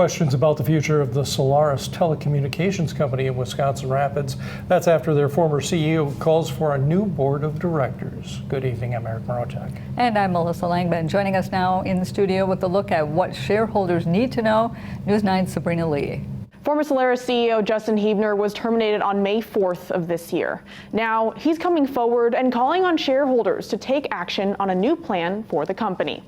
Questions about the future of the Solarus telecommunications company in Wisconsin Rapids. That's after their former CEO calls for a new board of directors. Good evening, I'm Eric Morochak. And I'm Melissa Langman. Joining us now in the studio with a look at what shareholders need to know, News 9's Sabrina Lee. Former Solarus CEO Justin Hebner was terminated on May 4th of this year. Now he's coming forward and calling on shareholders to take action on a new plan for the company.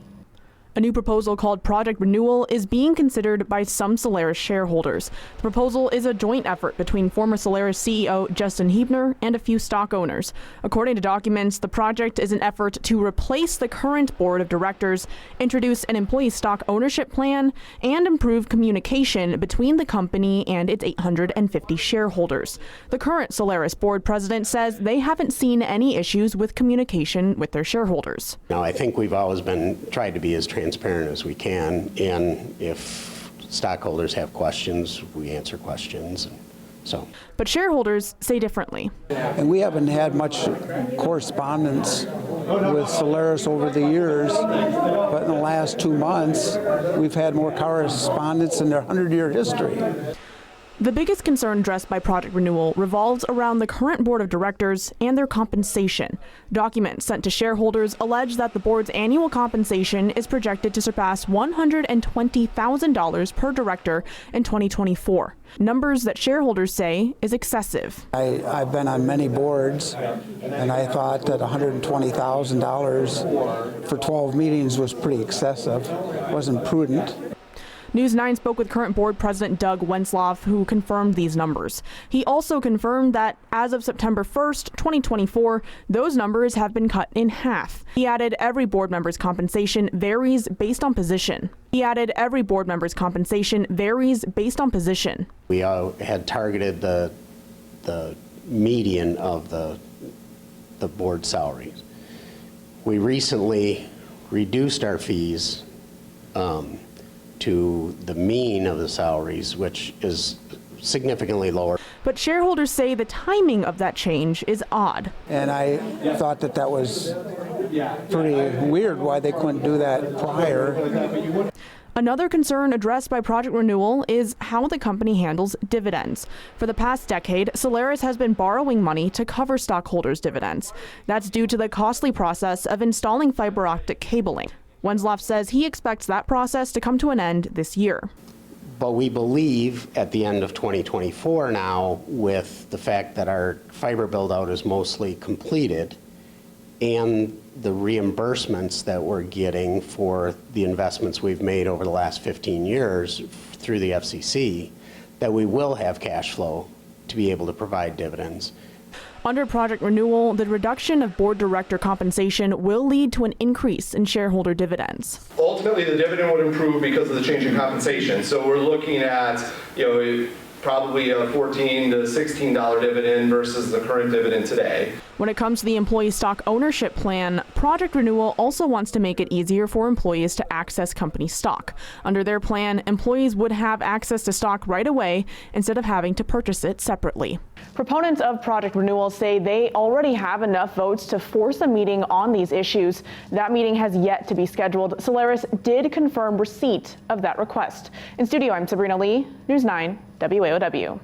A new proposal called Project Renewal is being considered by some Solarus shareholders. The proposal is a joint effort between former Solarus CEO Justin Hebner and a few stock owners. According to documents, the project is an effort to replace the current board of directors, introduce an employee stock ownership plan, and improve communication between the company and its 850 shareholders. The current Solarus board president says they haven't seen any issues with communication with their shareholders. Now, I think we've always tried to be as transparent as we can, and if stockholders have questions, we answer questions. But shareholders say differently. And we haven't had much correspondence with Solarus over the years, but in the last 2 months, we've had more correspondence in their 100-year history. The biggest concern addressed by Project Renewal revolves around the current board of directors and their compensation. Documents sent to shareholders allege that the board's annual compensation is projected to surpass $120,000 per director in 2024, numbers that shareholders say is excessive. I've been on many boards, and I thought that $120,000 for 12 meetings was pretty excessive. It wasn't prudent. News 9 spoke with current board president Doug Wensloff, who confirmed these numbers. He also confirmed that as of September 1st, 2024, those numbers have been cut in half. He added every board member's compensation varies based on position. We had targeted the median of the board salaries. We recently reduced our fees to the mean of the salaries, which is significantly lower. But shareholders say the timing of that change is odd. And I thought that was pretty weird why they couldn't do that prior. Another concern addressed by Project Renewal is how the company handles dividends. For the past decade, Solarus has been borrowing money to cover stockholders' dividends. That's due to the costly process of installing fiber optic cabling. Wensloff says he expects that process to come to an end this year. But we believe at the end of 2024 now, with the fact that our fiber build-out is mostly completed and the reimbursements that we're getting for the investments we've made over the last 15 years through the FCC, that we will have cash flow to be able to provide dividends. Under Project Renewal, the reduction of board director compensation will lead to an increase in shareholder dividends. Ultimately, the dividend would improve because of the change in compensation. So we're looking at, probably a $14 to $16 dividend versus the current dividend today. When it comes to the employee stock ownership plan, Project Renewal also wants to make it easier for employees to access company stock. Under their plan, employees would have access to stock right away instead of having to purchase it separately. Proponents of Project Renewal say they already have enough votes to force a meeting on these issues. That meeting has yet to be scheduled. Solarus did confirm receipt of that request. In studio, I'm Sabrina Lee, News 9, WAOW.